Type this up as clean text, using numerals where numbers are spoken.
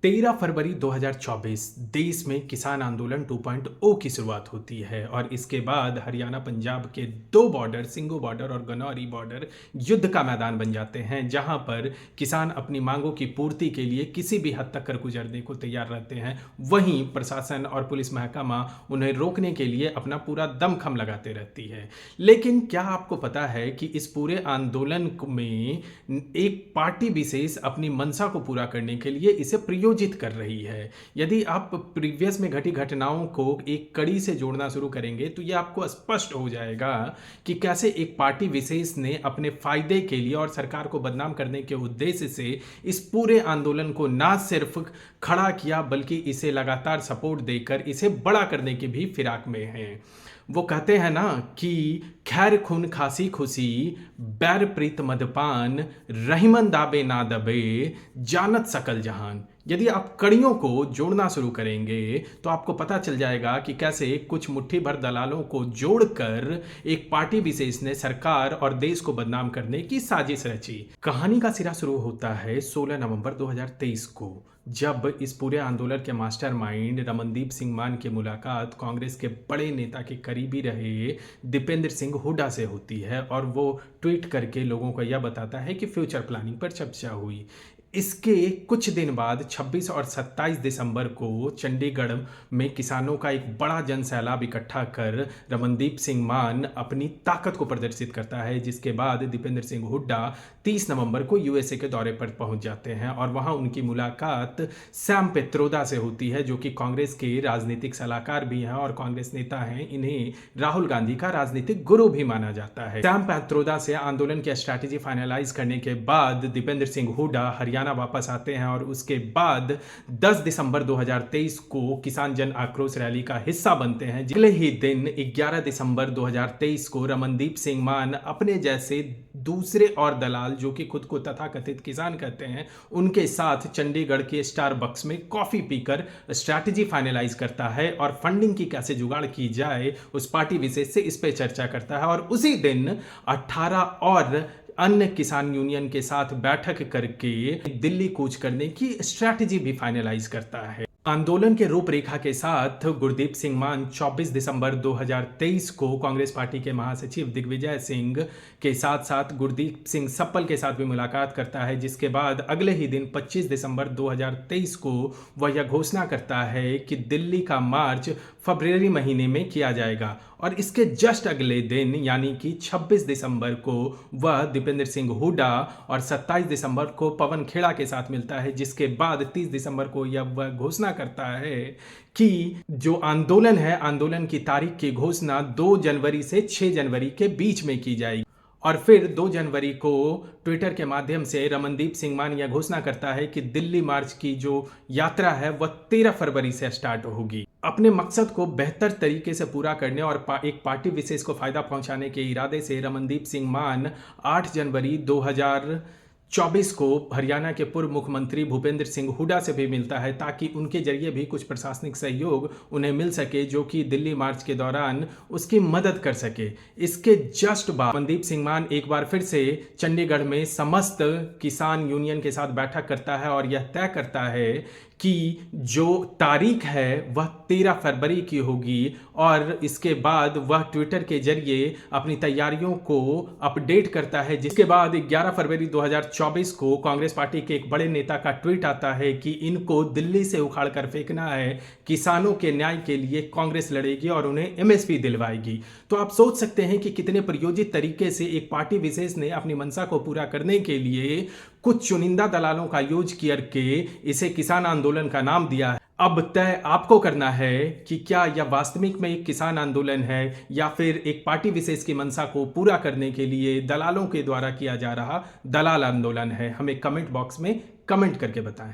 13 फरवरी 2024 देश में किसान आंदोलन 2.0 की शुरुआत होती है और इसके बाद हरियाणा पंजाब के दो बॉर्डर सिंगू बॉर्डर और गनौरी बॉर्डर युद्ध का मैदान बन जाते हैं, जहां पर किसान अपनी मांगों की पूर्ति के लिए किसी भी हद तक कर गुजरने को तैयार रहते हैं। वहीं प्रशासन और पुलिस महकमा उन्हें रोकने के लिए अपना पूरा दमखम लगाते रहती है। लेकिन क्या आपको पता है कि इस पूरे आंदोलन में एक पार्टी विशेष अपनी मंशा को पूरा करने के लिए इसे प्रयोजित कर रही है। यदि आप प्रीवियस में घटी घटनाओं को एक कड़ी से जोड़ना शुरू करेंगे तो यह आपको स्पष्ट हो जाएगा कि कैसे एक पार्टी विशेष ने अपने फायदे के लिए और सरकार को बदनाम करने के उद्देश्य से इस पूरे आंदोलन को ना सिर्फ खड़ा किया बल्कि इसे लगातार सपोर्ट देकर इसे बड़ा करने की भी फिराक में है। वो कहते हैं ना कि खैर खून खासी खुशी बैर प्रीत मदपान रहीमन दाबे ना दबे जानत सकल जहान। यदि आप कड़ियों को जोड़ना शुरू करेंगे तो आपको पता चल जाएगा कि कैसे कुछ मुट्ठी भर दलालों को जोड़कर एक पार्टी विशेष ने सरकार और देश को बदनाम करने की साजिश रची। कहानी का सिरा शुरू होता है 16 नवंबर 2023 को, जब इस पूरे आंदोलन के मास्टरमाइंड रमनदीप सिंह मान की मुलाकात कांग्रेस के बड़े नेता के करीबी रहे दीपेंद्र सिंह हुड्डा से होती है और वो ट्वीट करके लोगों को यह बताता है कि फ्यूचर प्लानिंग पर चर्चा हुई। इसके कुछ दिन बाद 26 और 27 दिसंबर को चंडीगढ़ में किसानों का एक बड़ा जन सैलाब इकट्ठा कर रमनदीप सिंह मान अपनी ताकत को प्रदर्शित करता है, जिसके बाद दीपेंद्र सिंह हुड्डा 30 नवंबर को यूएसए के दौरे पर पहुंच जाते हैं और वहां उनकी मुलाकात सैम पित्रोदा से होती है, जो कि कांग्रेस के राजनीतिक सलाहकार भी हैं और कांग्रेस नेता हैं। इन्हें राहुल गांधी का राजनीतिक गुरु भी माना जाता है। सैम पित्रोदा से आंदोलन की स्ट्रैटेजी फाइनलाइज करने के बाद दीपेंद्र सिंह हुड्डा हरियाणा वापस आते हैं और उसके बाद 10 दिसंबर 2023 को किसान जन आक्रोश रैली का हिस्सा बनते हैं। अगले ही दिन 11 दिसंबर 2023 को रमनदीप सिंह मान अपने जैसे दूसरे और दलाल जो कि खुद को तथाकथित किसान कहते हैं उनके साथ चंडीगढ़ के स्टारबक्स में कॉफी पीकर स्ट्रैटेजी फाइनलाइज करता है और फंडिंग की कैसे जुगाड़ की जाए उस पार्टी विशेष से इस पे चर्चा करता है। और उसी दिन 18 और अन्य किसान यूनियन के साथ बैठक करके दिल्ली कूच करने की स्ट्रैटेजी भी फाइनलाइज करता है। आंदोलन के रूपरेखा के साथ गुरदीप सिंह मान 24 दिसंबर 2023 को कांग्रेस पार्टी के महासचिव दिग्विजय सिंह के साथ साथ गुरदीप सिंह सप्पल के साथ भी मुलाकात करता है, जिसके बाद अगले ही दिन 25 दिसंबर 2023 को वह यह घोषणा करता है कि दिल्ली का मार्च फरवरी महीने में किया जाएगा। और इसके जस्ट अगले दिन यानी कि 26 दिसंबर को वह दीपेंद्र सिंह हुड्डा और 27 दिसंबर को पवन खेड़ा के साथ मिलता है, जिसके बाद 30 दिसंबर को वह घोषणा करता है कि जो आंदोलन है आंदोलन की तारीख की घोषणा 2 जनवरी से 6 जनवरी के बीच में की जाएगी। और फिर 2 जनवरी को ट्विटर के माध्यम से रमनदीप सिंह मान यह घोषणा करता है कि दिल्ली मार्च की जो यात्रा है वह 13 फरवरी से स्टार्ट होगी। अपने मकसद को बेहतर तरीके से पूरा करने और एक पार्टी विशेष को फायदा पहुंचाने के इरादे से रमनदीप सिंह मान 8 जनवरी 2024 को हरियाणा के पूर्व मुख्यमंत्री भूपेंद्र सिंह हुड्डा से भी मिलता है, ताकि उनके जरिए भी कुछ प्रशासनिक सहयोग उन्हें मिल सके जो कि दिल्ली मार्च के दौरान उसकी मदद कर सके। इसके जस्ट बाद रमनदीप सिंह मान एक बार फिर से चंडीगढ़ में समस्त किसान यूनियन के साथ बैठक करता है और यह तय करता है कि जो तारीख है वह 13 फरवरी की होगी और इसके बाद वह ट्विटर के जरिए अपनी तैयारियों को अपडेट करता है। जिसके बाद 11 फरवरी 2024 को कांग्रेस पार्टी के एक बड़े नेता का ट्वीट आता है कि इनको दिल्ली से उखाड़ कर फेंकना है, किसानों के न्याय के लिए कांग्रेस लड़ेगी और उन्हें एमएसपी दिलवाएगी। तो आप सोच सकते हैं कि कितने प्रयोजित तरीके से एक पार्टी विशेष ने अपनी मंशा को पूरा करने के लिए कुछ चुनिंदा दलालों का यूज करके इसे किसान आंदोलन का नाम दिया है। अब तय आपको करना है कि क्या यह वास्तविक में एक किसान आंदोलन है या फिर एक पार्टी विशेष की मंशा को पूरा करने के लिए दलालों के द्वारा किया जा रहा दलाल आंदोलन है। हमें कमेंट बॉक्स में कमेंट करके बताएं।